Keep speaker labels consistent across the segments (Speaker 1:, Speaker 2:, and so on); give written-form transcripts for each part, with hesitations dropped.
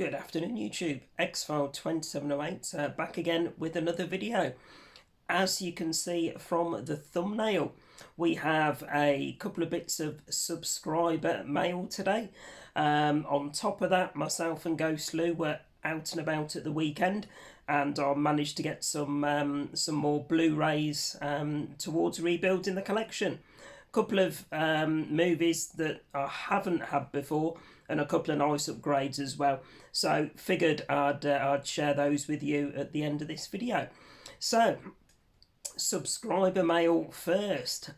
Speaker 1: Good afternoon YouTube, X-File 2708 back again with another video. As you can see from the thumbnail, we have a couple of bits of subscriber mail today. On top of that, myself and Ghost Lou were out and about at the weekend, and I managed to get some more Blu-rays towards rebuilding the collection. A couple of movies that I haven't had before, and a couple of nice upgrades as well. So figured I'd share those with you at the end of this video. So subscriber mail first.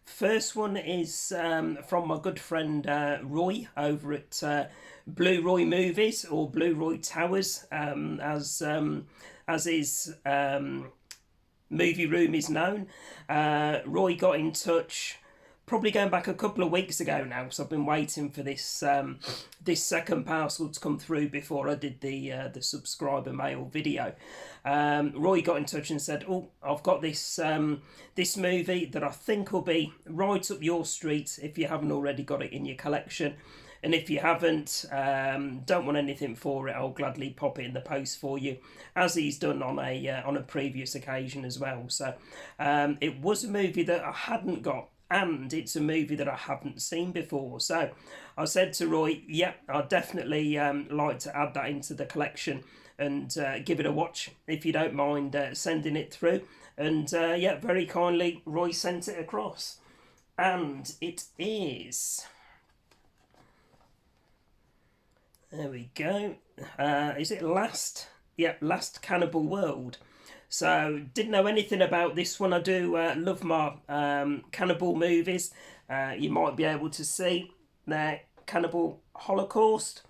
Speaker 1: First one is from my good friend Roy over at Blue Roy Movies, or Blue Roy Towers, as his movie room is known. Roy got in touch probably going back a couple of weeks ago now, so I've been waiting for this this second parcel to come through before I did the subscriber mail video. Roy got in touch and said, "Oh, I've got this this movie that I think will be right up your street if you haven't already got it in your collection. And if you haven't, don't want anything for it, I'll gladly pop it in the post for you," as he's done on a previous occasion as well. So it was a movie that I hadn't got, and it's a movie that I haven't seen before. So I said to Roy, "Yeah, I'd definitely like to add that into the collection and give it a watch, if you don't mind sending it through." And yeah, very kindly, Roy sent it across. And it is... There we go. Is it Last? Yeah, Last Cannibal World. So, didn't know anything about this one. I do love my cannibal movies. You might be able to see there, Cannibal Holocaust,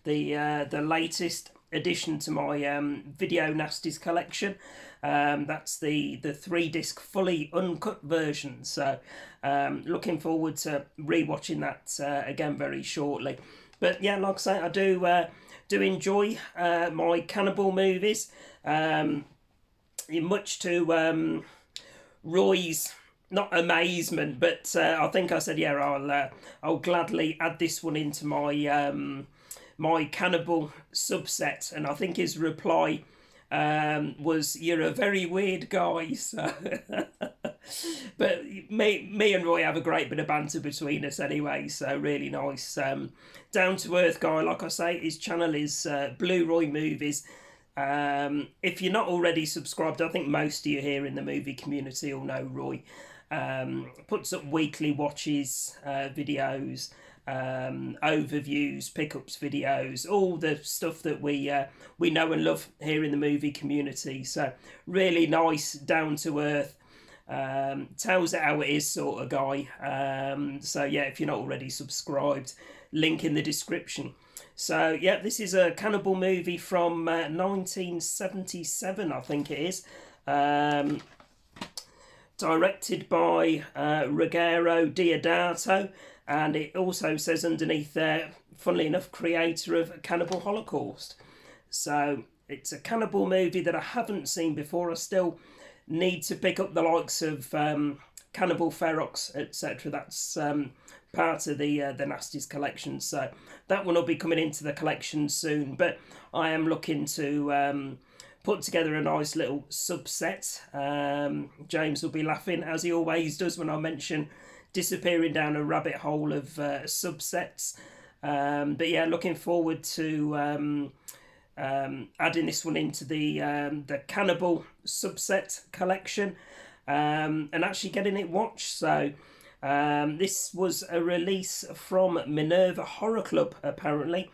Speaker 1: the latest addition to my Video Nasties collection. That's the 3-disc fully uncut version. So, looking forward to rewatching that again very shortly. But yeah, like I say, I do enjoy my cannibal movies. Much to Roy's, not amazement, but I think I said, yeah, I'll gladly add this one into my my cannibal subset. And I think his reply was, "You're a very weird guy." So but me and Roy have a great bit of banter between us anyway, so really nice. Down to earth guy, like I say. His channel is Blue Roy Movies. If you're not already subscribed, I think most of you here in the movie community will know Roy. Puts up weekly watches, videos, overviews, pickups videos, all the stuff that we know and love here in the movie community. So really nice, down to earth, tells it how it is sort of guy. So yeah, if you're not already subscribed, link in the description. So yeah, this is a cannibal movie from 1977, I think it is. Directed by Ruggero Deodato, and it also says underneath there, funnily enough, creator of Cannibal Holocaust. So it's a cannibal movie that I haven't seen before. I still need to pick up the likes of Cannibal Ferox, etc. That's part of the Nasties collection, so that one will be coming into the collection soon. But I am looking to put together a nice little subset. James will be laughing, as he always does, when I mention disappearing down a rabbit hole of subsets. But yeah, looking forward to adding this one into the cannibal subset collection, and actually getting it watched. So this was a release from Minerva Horror Club, apparently,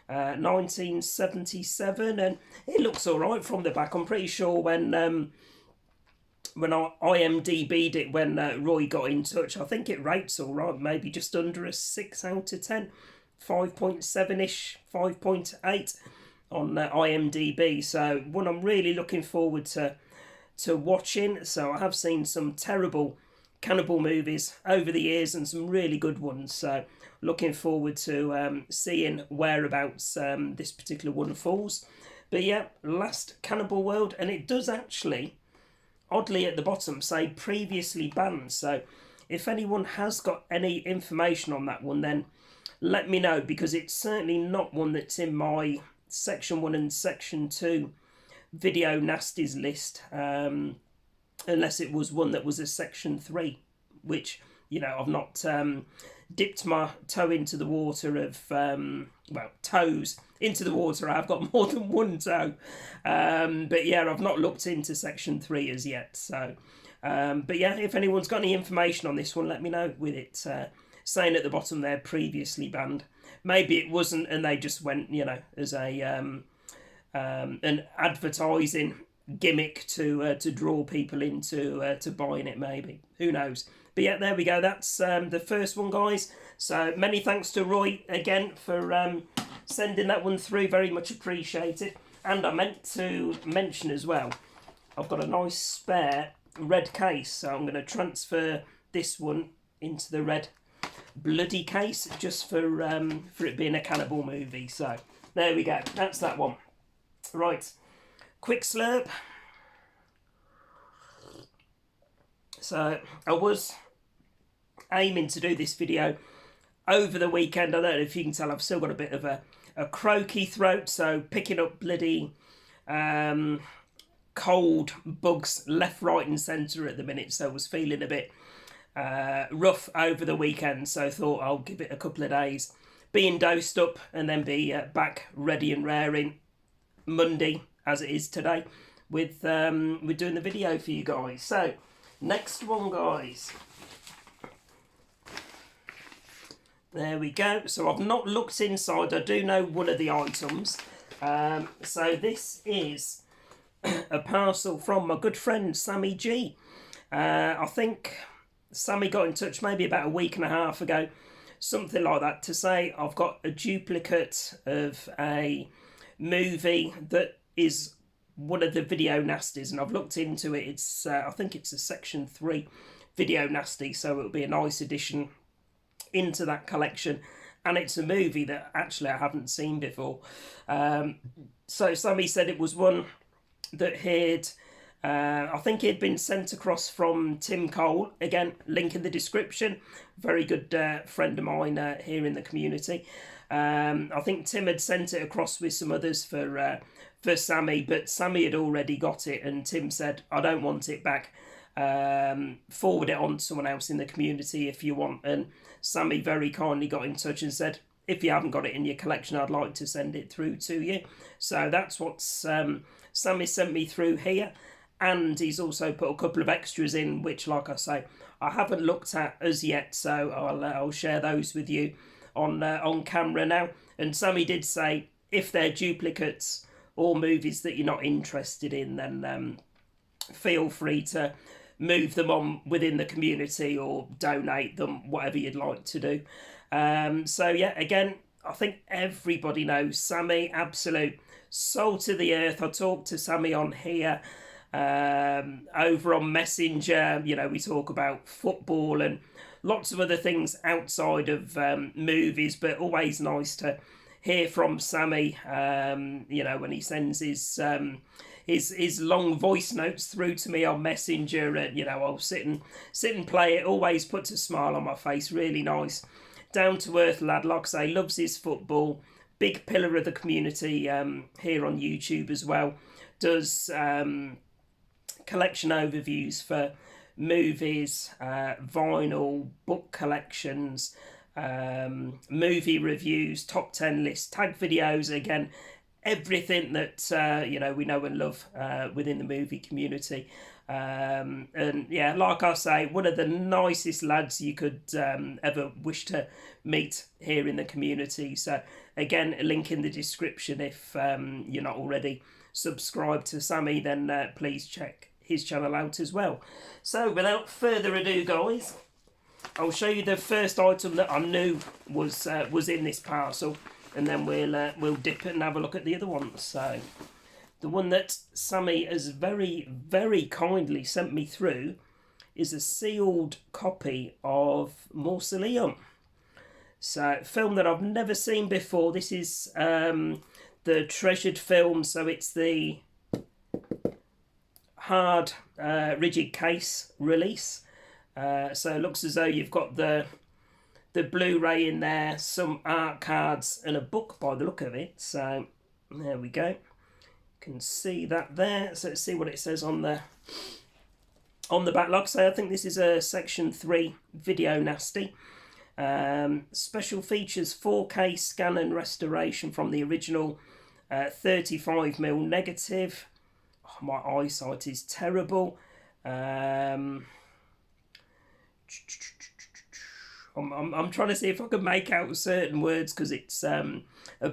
Speaker 1: 1977, and it looks all right from the back. I'm pretty sure when I IMDb'd it when Roy got in touch, I think it rates all right, maybe just under a 6 out of 10, 5.7-ish, 5.8 on IMDb. So one I'm really looking forward to watching. So I have seen some terrible cannibal movies over the years and some really good ones, so looking forward to seeing whereabouts this particular one falls. But yeah, Last Cannibal World, and it does actually, oddly at the bottom, say previously banned. So if anyone has got any information on that one, then let me know, because it's certainly not one that's in my section 1 and section 2 video nasties list, unless it was one that was a section 3, which, you know, I've not dipped my toe into the water of, well, toes into the water. I've got more than one toe, but yeah, I've not looked into section 3 as yet. So but yeah, if anyone's got any information on this one, let me know, with it saying at the bottom there, previously banned. Maybe it wasn't, and they just went, you know, as a an advertising gimmick to draw people into to buying it. Maybe, who knows? But yeah, there we go. That's the first one, guys. So many thanks to Roy again for sending that one through. Very much appreciated. And I meant to mention as well, I've got a nice spare red case, so I'm going to transfer this one into the red bloody case, just for it being a cannibal movie. So there we go. That's that one. Right, quick slurp. So I was aiming to do this video over the weekend. I don't know if you can tell, I've still got a bit of a croaky throat, so picking up bloody cold bugs left, right and centre at the minute, so I was feeling a bit rough over the weekend, so thought I'll give it a couple of days, being dosed up, and then be back ready and raring Monday, as it is today, with doing the video for you guys. So next one, guys, there we go. So I've not looked inside. I do know one of the items. So this is a parcel from my good friend Sammy G. I think Sammy got in touch maybe about a week and a half ago, something like that, to say I've got a duplicate of a movie that is one of the video nasties, and I've looked into it. It's I think it's a section 3 video nasty, so it'll be a nice addition into that collection, and it's a movie that actually I haven't seen before. So Sammy said it was one that he'd I think he'd been sent across from Tim Cole. Again, link in the description. Very good friend of mine here in the community. I think Tim had sent it across with some others for Sammy, but Sammy had already got it, and Tim said, I don't want it back. Forward it on to someone else in the community if you want. And Sammy very kindly got in touch and said, if you haven't got it in your collection, I'd like to send it through to you. So that's what Sammy sent me through here. And he's also put a couple of extras in, which, like I say, I haven't looked at as yet, so I'll share those with you on camera now. And Sammy did say, if they're duplicates or movies that you're not interested in, then feel free to move them on within the community or donate them, whatever you'd like to do. So yeah, again, I think everybody knows Sammy, absolute salt of the earth. I talked to Sammy on here, over on Messenger. You know, we talk about football and lots of other things outside of movies, but always nice to hear from Sammy, you know, when he sends his long voice notes through to me on Messenger, and you know, I'll sit and play it. Always puts a smile on my face. Really nice, down to earth lad. Like I say, loves his football. Big pillar of the community here on YouTube as well. Does collection overviews for movies, vinyl, book collections, movie reviews, top 10 lists, tag videos. Again, everything that you know, we know and love within the movie community. And yeah, like I say, one of the nicest lads you could ever wish to meet here in the community. So again, a link in the description. If you're not already subscribed to Sammy, then please check his channel out as well. So without further ado, guys, I'll show you the first item that I knew was in this parcel, and then we'll dip it and have a look at the other ones. So the one that Sammy has very, very kindly sent me through is a sealed copy of Mausoleum. So a film that I've never seen before. This is the treasured film, so it's the hard rigid case release. So it looks as though you've got the the Blu-ray in there, some art cards, and a book by the look of it. So there we go. You can see that there. So let's see what it says on the back. Like I say, I think this is a Section 3 video nasty. Special features 4K scan and restoration from the original 35mm negative. Oh, my eyesight is terrible. I'm trying to see if I can make out certain words because it's a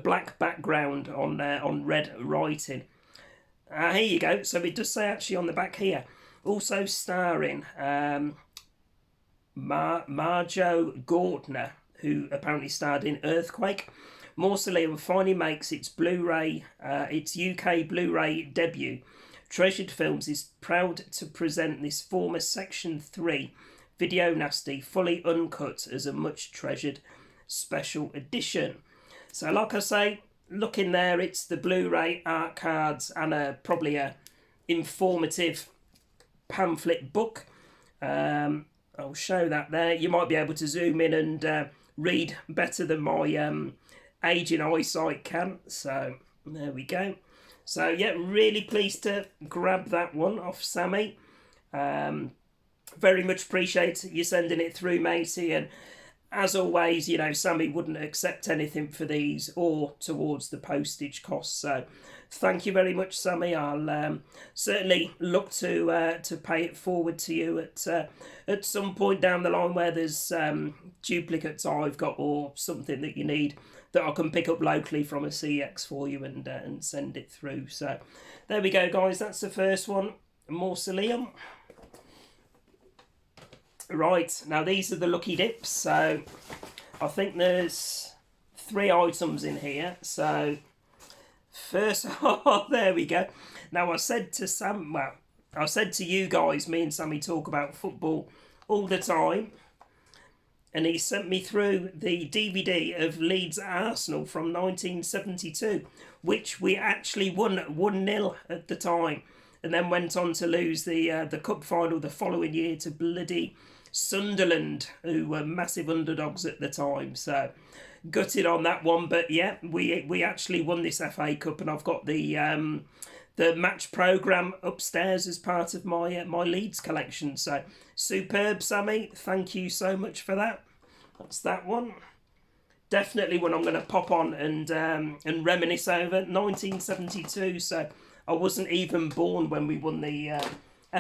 Speaker 1: black background on red writing. Here you go. So it does say actually on the back here, also starring Marjo Gortner, who apparently starred in Earthquake. Mausoleum finally makes its Blu-ray, its UK Blu-ray debut. Treasured Films is proud to present this former Section 3 video nasty fully uncut as a much treasured special edition. So like I say, look in there, it's the Blu-ray art cards and probably a informative pamphlet book. I'll show that there. You might be able to zoom in and read better than my aging eyesight can. So there we go. So yeah, really pleased to grab that one off Sammy. Very much appreciate you sending it through, matey. And as always, you know, Sammy wouldn't accept anything for these or towards the postage costs. So thank you very much, Sammy. I'll certainly look to pay it forward to you at some point down the line where there's duplicates I've got or something that you need that I can pick up locally from a CEX for you and send it through. So there we go, guys. That's the first one, Mausoleum. Right, now these are the lucky dips. So I think there's 3 items in here. So first, oh, there we go. Now I said to Sam, well, I said to you guys, me and Sammy talk about football all the time. And he sent me through the DVD of Leeds Arsenal from 1972, which we actually won 1-0 at the time, and then went on to lose the cup final the following year to bloody Sunderland, who were massive underdogs at the time. So gutted on that one, but yeah, we actually won this FA Cup, and I've got the match programme upstairs as part of my my Leeds collection. So superb, Sammy. Thank you so much for that. That's that one. Definitely one I'm going to pop on and reminisce over. 1972, so I wasn't even born when we won the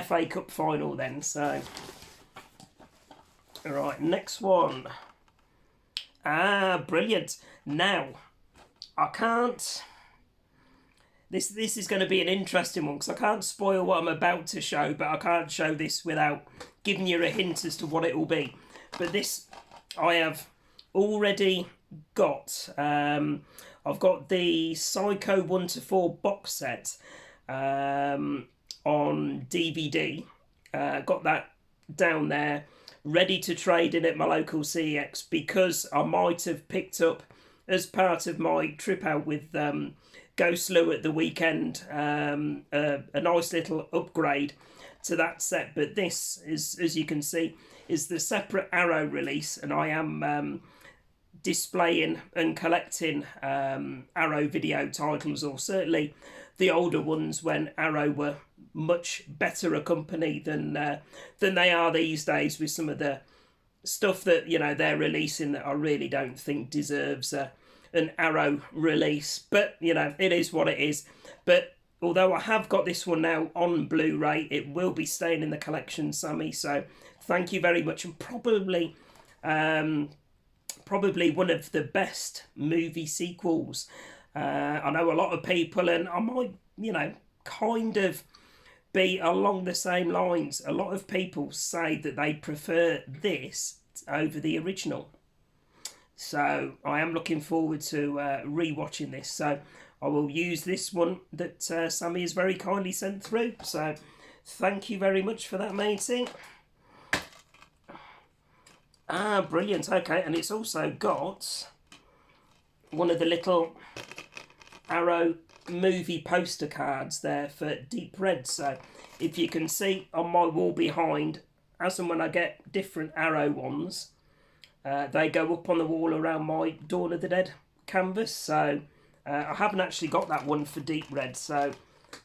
Speaker 1: FA Cup final then. So, all right, next one. Brilliant. Now, I can't... This is going to be an interesting one because I can't spoil what I'm about to show, but I can't show this without giving you a hint as to what it will be. But this I have already got. I've got the Psycho 1-4 box set on DVD. Got that down there, ready to trade in at my local CEX because I might have picked up, as part of my trip out with Go Slew at the weekend, a nice little upgrade to that set. But this is, as you can see, is the separate Arrow release, and I am displaying and collecting Arrow video titles, or certainly the older ones when Arrow were much better a company than they are these days, with some of the stuff that, you know, they're releasing that I really don't think deserves an Arrow release. But, you know, it is what it is. But although I have got this one now on Blu-ray, it will be staying in the collection, Sammy. So thank you very much. And probably one of the best movie sequels. I know a lot of people, and I might, you know, kind of be along the same lines. A lot of people say that they prefer this over the original. So I am looking forward to re-watching this. So I will use this one that Sammy has very kindly sent through. So thank you very much for that, matey. Brilliant. Okay, and it's also got one of the little Arrow movie poster cards there for Deep Red. So if you can see on my wall behind, as and when I get different Arrow ones, They go up on the wall around my Dawn of the Dead canvas. So I haven't actually got that one for deep red, so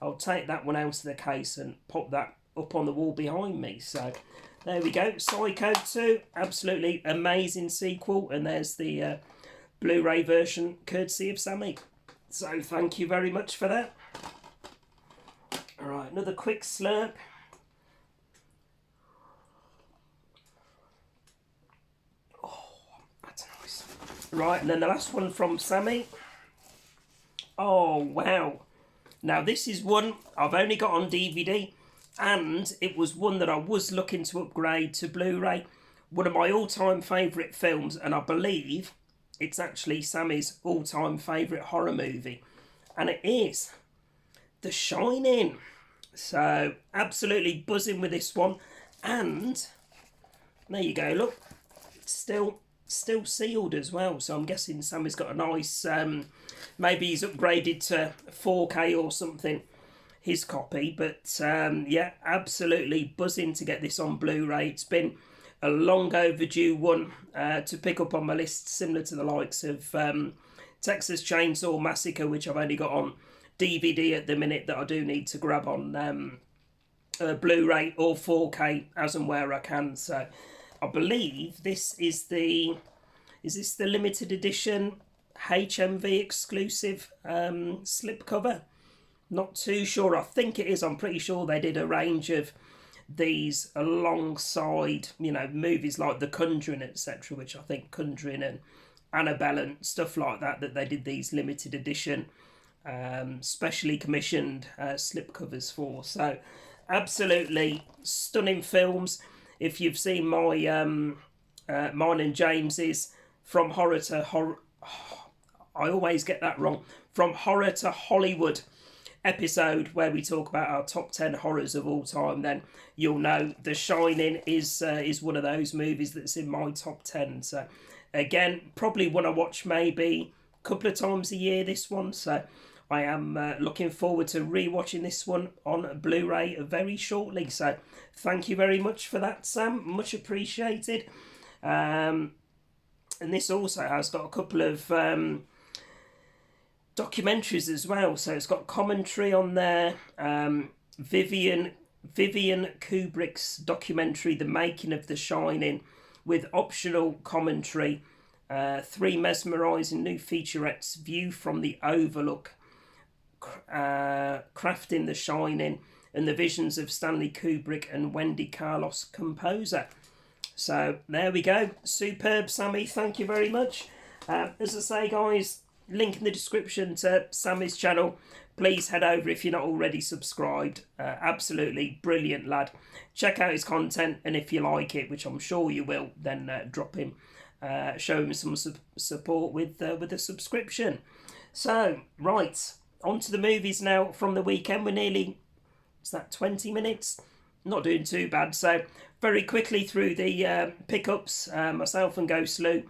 Speaker 1: I'll take that one out of the case and pop that up on the wall behind me. So there we go. Psycho 2, absolutely amazing sequel, and there's the Blu-ray version courtesy of Sammy. So thank you very much for that. All right, another quick slurp. Oh, that's nice. Right, and then the last one from Sammy. Oh, wow. Now, this is one I've only got on DVD, and it was one that I was looking to upgrade to Blu-ray. One of my all-time favourite films, and I believe it's actually Sammy's all-time favourite horror movie. And it is The Shining. So, absolutely buzzing with this one. And, there you go, look. It's still sealed as well. So, I'm guessing Sammy's got a nice... maybe he's upgraded to 4K or something, his copy. But, yeah, absolutely buzzing to get this on Blu-ray. It's been a long overdue one to pick up on my list, similar to the likes of Texas Chainsaw Massacre, which I've only got on DVD at the minute, that I do need to grab on Blu-ray or 4K as and where I can. So I believe this is the... Is this the limited edition HMV exclusive slipcover? Not too sure. I think it is. I'm pretty sure they did a range of these alongside, you know, movies like The Conjuring, etc., which I think Conjuring and Annabelle and stuff like that, that they did these limited edition specially commissioned slipcovers for. So absolutely stunning films. If you've seen my mine and James's From Horror to Horror, I always get that wrong, From Horror to Hollywood episode, where we talk about our top 10 horrors of all time, then you'll know The Shining is one of those movies that's in my top 10. So again, probably one I watch maybe a couple of times a year, this one. So I am looking forward to rewatching this one on Blu-ray very shortly. So thank you very much for that, Sam. Much appreciated. And this also has got a couple of documentaries as well. So it's got commentary on there. Vivian Kubrick's documentary, The Making of The Shining, with optional commentary. 3 mesmerising new featurettes, View from the Overlook, Crafting The Shining, and the visions of Stanley Kubrick and Wendy Carlos composer. So there we go. Superb, Sammy. Thank you very much. As I say, guys, link in the description to Sammy's channel. Please head over if you're not already subscribed. Absolutely brilliant lad. Check out his content, and if you like it, which I'm sure you will, then drop him, show him some support with a subscription. So, right, on to the movies now from the weekend. We're nearly, is that 20 minutes? Not doing too bad. So, very quickly through the pickups, myself and Ghost Lou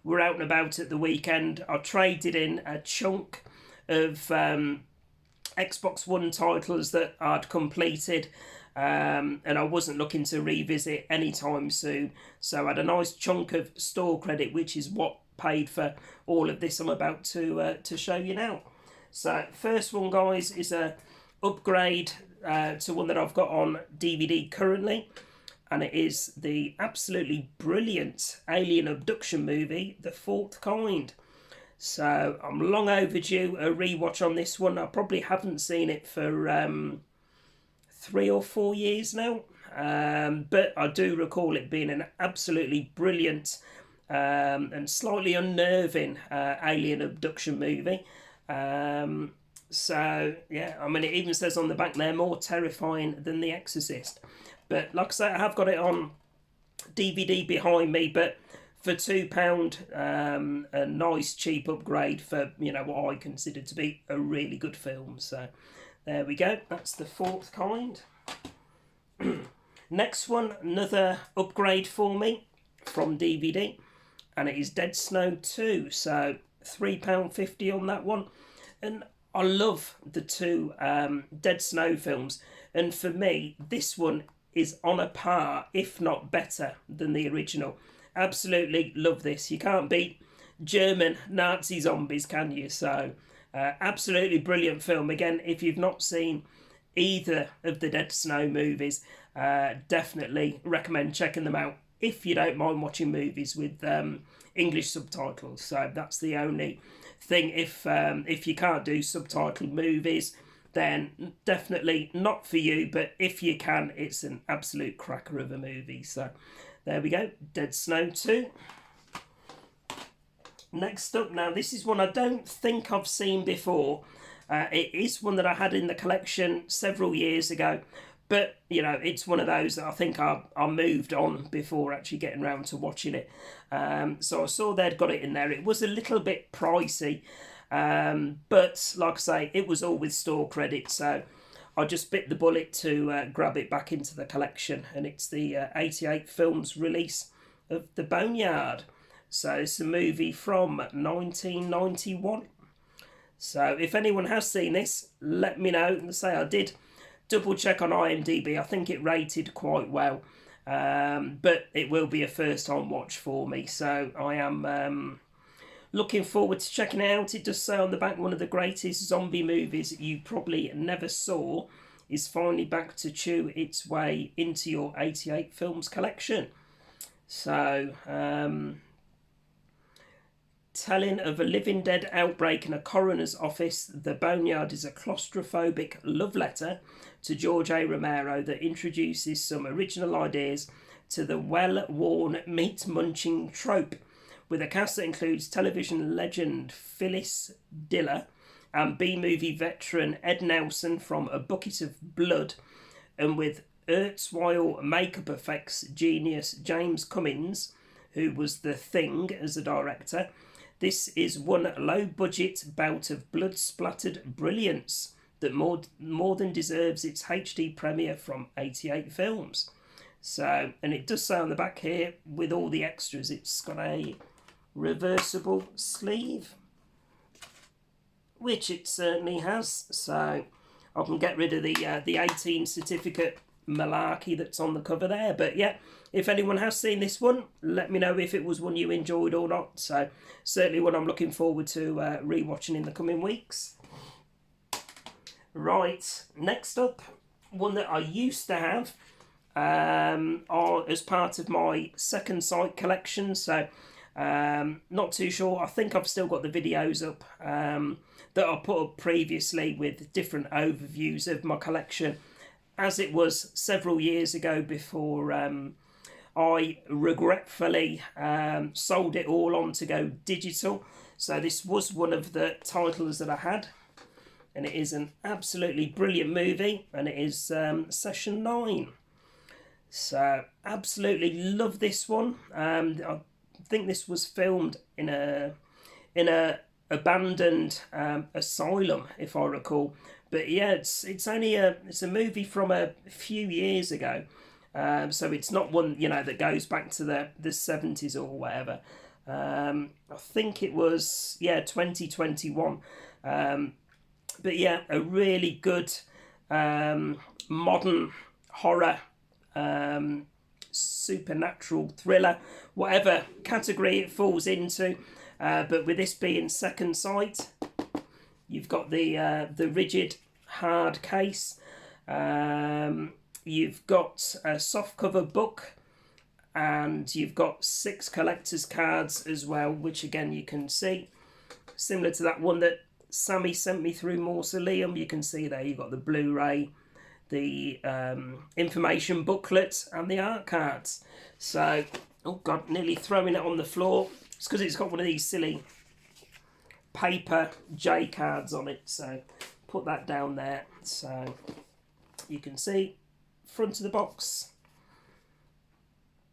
Speaker 1: were out and about at the weekend. I traded in a chunk of Xbox One titles that I'd completed, and I wasn't looking to revisit anytime soon. So I had a nice chunk of store credit, which is what paid for all of this I'm about to show you now. So first one, guys, is a upgrade to one that I've got on DVD currently, and it is the absolutely brilliant alien abduction movie, The Fourth Kind. So I'm long overdue a rewatch on this one. I probably haven't seen it for 3 or 4 years now, but I do recall it being an absolutely brilliant and slightly unnerving alien abduction movie. So yeah, I mean, it even says on the back there, more terrifying than The Exorcist. But like I say, I have got it on DVD behind me, but for £2, a nice cheap upgrade for, you know, what I consider to be a really good film. So there we go. That's The Fourth Kind. Next one, another upgrade for me from DVD, and it is Dead Snow 2. So £3.50 on that one. And I love the two Dead Snow films. And for me, this one is on a par, if not better, than the original. absolutely love this. You can't beat German Nazi zombies, can you? So, absolutely brilliant film. Again, if you've not seen either of the Dead Snow movies, definitely recommend checking them out if you don't mind watching movies with English subtitles. So that's the only thing. If you can't do subtitled movies, then definitely not for you. But if you can, it's an absolute cracker of a movie. So there we go, Dead Snow 2. Next up, now this is one I don't think I've seen before. It is one that I had in the collection several years ago, but you know, it's one of those that I think I moved on before actually getting around to watching it. So I saw they'd got it in there. It was a little bit pricey, but like I say, it was all with store credit, so I just bit the bullet to grab it back into the collection, and it's the 88 Films release of The Boneyard. So it's a movie from 1991. So if anyone has seen this, let me know. And say I did double check on IMDb. I think it rated quite well, but it will be a first time watch for me. So I am looking forward to checking it out. It does say on the back, one of the greatest zombie movies you probably never saw is finally back to chew its way into your 88 Films collection. So telling of a living dead outbreak in a coroner's office, The Boneyard is a claustrophobic love letter to George A. Romero that introduces some original ideas to the well-worn meat-munching trope, with a cast that includes television legend Phyllis Diller and B-movie veteran Ed Nelson from A Bucket of Blood, and with erstwhile makeup effects genius James Cummins, who was The Thing as a director. This is one low-budget bout of blood-splattered brilliance that more than deserves its HD premiere from 88 Films. So, and it does say on the back here, with all the extras, it's got a reversible sleeve, which it certainly has. So I can get rid of the 18 certificate malarkey that's on the cover there. But yeah, if anyone has seen this one, let me know if it was one you enjoyed or not. So certainly one I'm looking forward to rewatching in the coming weeks. Right, next up, one that I used to have as part of my Second Sight collection. So not too sure. I think I've still got the videos up that I put up previously with different overviews of my collection, as it was several years ago before I regretfully sold it all on to go digital. So this was one of the titles that I had, and it is an absolutely brilliant movie, and it is Session 9. So absolutely love this one. I think this was filmed in a abandoned asylum, if I recall. But yeah, it's only it's a movie from a few years ago, so it's not one, you know, that goes back to the 70s or whatever. I think it was 2021. But yeah, a really good modern horror, supernatural thriller, whatever category it falls into. But with this being Second Sight, you've got the rigid, hard case. You've got a softcover book, and you've got 6 collector's cards as well, which again you can see, similar to that one that Sammy sent me through Mausoleum. You can see there you've got the Blu-ray, the information booklet, and the art cards. So, oh God, nearly throwing it on the floor. It's because it's got one of these silly paper J cards on it. So put that down there. So you can see front of the box,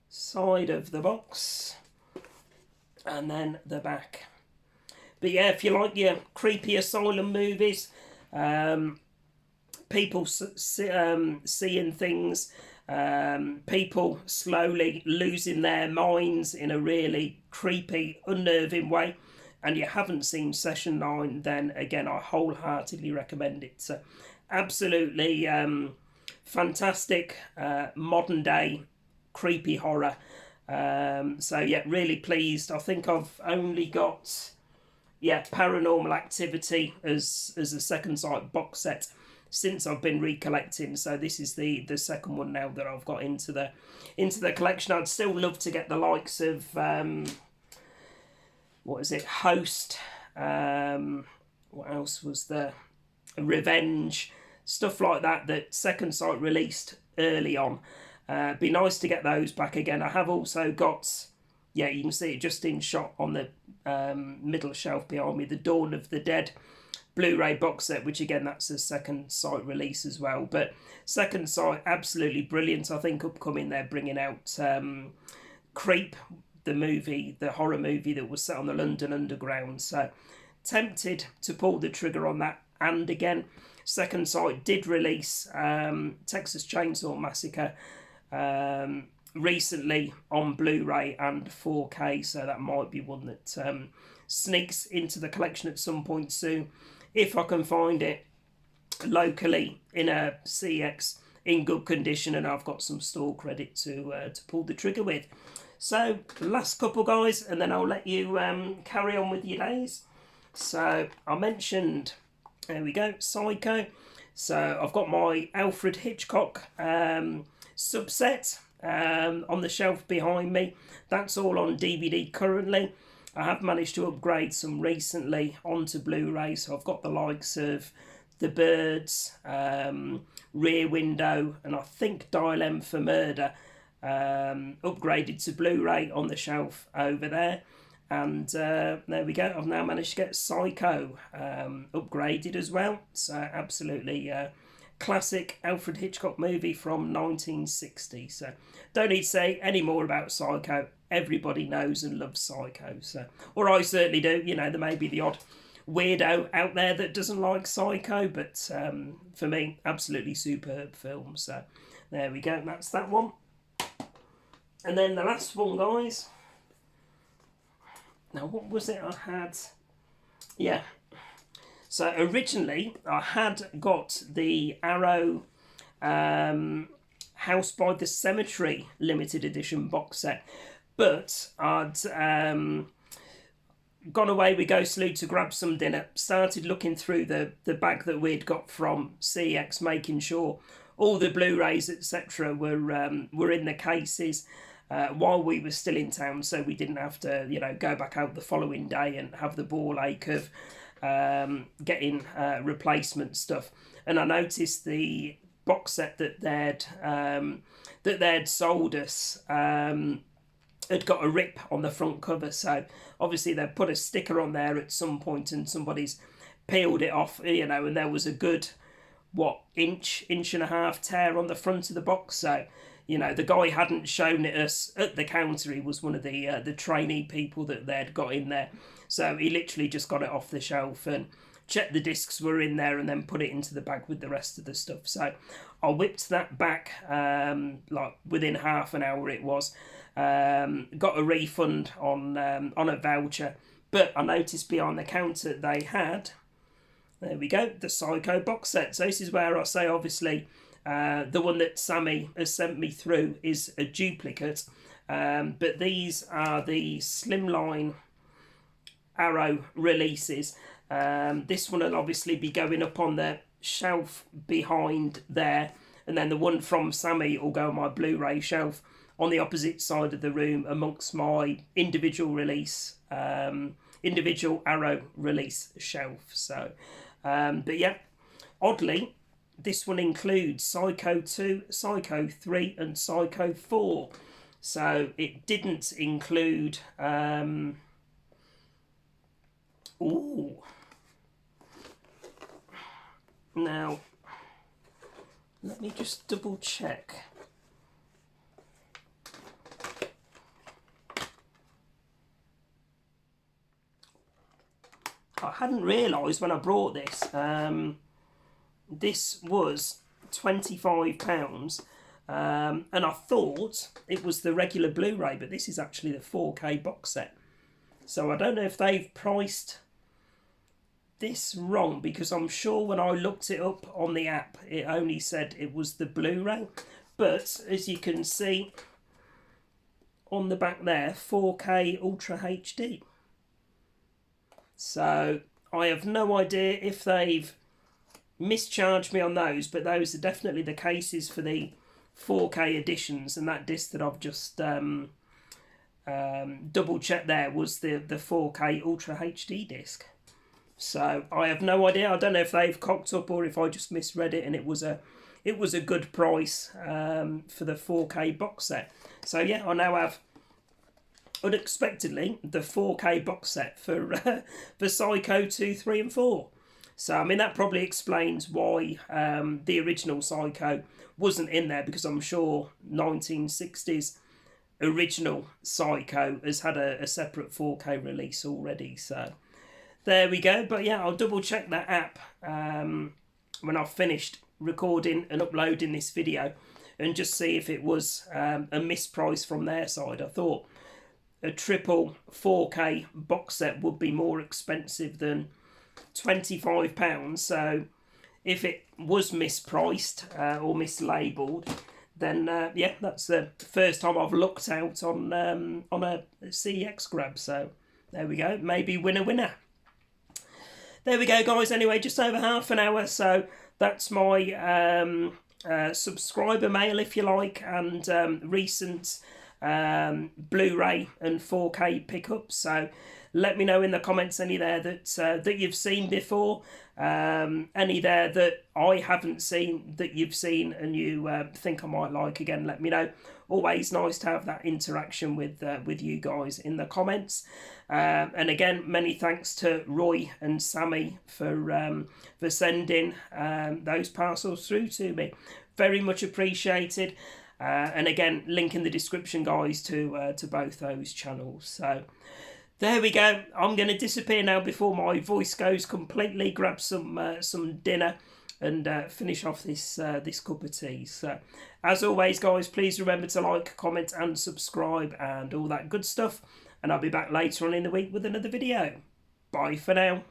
Speaker 1: side of the box, and then the back. But yeah, if you like your creepy asylum movies, people seeing things, people slowly losing their minds in a really creepy, unnerving way, and you haven't seen Session 9, then again, I wholeheartedly recommend it. So absolutely fantastic modern day creepy horror. So yeah, really pleased. I think I've only got Paranormal Activity as a second sight box set since I've been recollecting. So this is the second one now that I've got into the collection. I'd still love to get the likes of what is it, Host, what else was there, Revenge, stuff like that second sight released early on. Be nice to get those back again. I have also got, you can see it just in shot on the middle shelf behind me, the Dawn of the Dead Blu-ray box set, which again, that's a second sight release as well. But second sight, absolutely brilliant. I think upcoming they're bringing out Creep, the movie, the horror movie that was set on the London Underground. So tempted to pull the trigger on that. And again, second sight did release Texas Chainsaw Massacre recently on Blu-ray and 4K, so that might be one that sneaks into the collection at some point soon if I can find it locally in a CEX in good condition and I've got some store credit to pull the trigger with. So last couple, guys, and then I'll let you carry on with your days. So I mentioned, there we go, Psycho. So I've got my Alfred Hitchcock subset on the shelf behind me. That's all on DVD currently. I have managed to upgrade some recently onto Blu-ray, so I've got the likes of The Birds, Rear Window, and I think Dial M for Murder upgraded to Blu-ray on the shelf over there. And there we go, I've now managed to get Psycho upgraded as well. So absolutely classic Alfred Hitchcock movie from 1960. So don't need to say any more about Psycho. Everybody knows and loves Psycho. So, or I certainly do. You know, there may be the odd weirdo out there that doesn't like Psycho, but for me, absolutely superb film. So there we go, that's that one. And then the last one, guys. Now, what was it I had? Yeah. So originally, I had got the Arrow House by the Cemetery limited edition box set, but I'd gone away with Go Slew to grab some dinner, started looking through the bag that we'd got from CEX, making sure all the Blu-rays, etc. were in the cases while we were still in town, so we didn't have to, go back out the following day and have the ball ache of getting replacement stuff. And I noticed the box set that they'd sold us had got a rip on the front cover, so obviously they put a sticker on there at some point and somebody's peeled it off, and there was a good inch and a half tear on the front of the box. So the guy hadn't shown it us at the counter. He was one of the trainee people that they'd got in there, so he literally just got it off the shelf and checked the discs were in there and then put it into the bag with the rest of the stuff. So I whipped that back like within half an hour it was. Got a refund on a voucher, but I noticed behind the counter they had, there we go, the Psycho box set. So this is where I say, obviously, the one that Sammy has sent me through is a duplicate, but these are the slimline Arrow releases. This one will obviously be going up on the shelf behind there, and then the one from Sammy will go on my Blu-ray shelf on the opposite side of the room amongst my individual Arrow release shelf. So, but yeah, oddly, this one includes Psycho 2, Psycho 3 and Psycho 4. So it didn't include... Now, let me just double check. I hadn't realised when I brought this, this was £25, and I thought it was the regular Blu-ray, but this is actually the 4K box set. So I don't know if they've priced this wrong, because I'm sure when I looked it up on the app, it only said it was the Blu-ray. But as you can see, on the back there 4K Ultra HD. So I have no idea if they've mischarged me on those, but those are definitely the cases for the 4K editions, and that disc that I've just double checked there was the 4K Ultra HD disc. So I have no idea. I don't know if they've cocked up or if I just misread it and it was a good price for the 4K box set. So yeah, I now have, unexpectedly, the 4K box set for Psycho 2, 3 and 4. So I mean that probably explains why the original Psycho wasn't in there, because I'm sure 1960s original Psycho has had a separate 4K release already. So there we go. But yeah, I'll double check that app when I've finished recording and uploading this video and just see if it was a misprice from their side. I thought a triple 4K box set would be more expensive than £25. So if it was mispriced or mislabeled, then yeah, that's the first time I've looked out on a CEX grab. So there we go. Maybe winner winner. There we go, guys. Anyway, just over half an hour. So that's my subscriber mail, if you like, and recent Blu-ray and 4K pickups. So let me know in the comments any there that you've seen before, any there that I haven't seen that you've seen and you think I might like. Again, let me know. Always nice to have that interaction with you guys in the comments. And again, many thanks to Roy and Sammy for sending those parcels through to me. Very much appreciated. And again, link in the description, guys, to both those channels. So there we go. I'm going to disappear now before my voice goes completely. Grab some dinner and finish off this cup of tea. So as always, guys, please remember to like, comment and subscribe and all that good stuff. And I'll be back later on in the week with another video. Bye for now.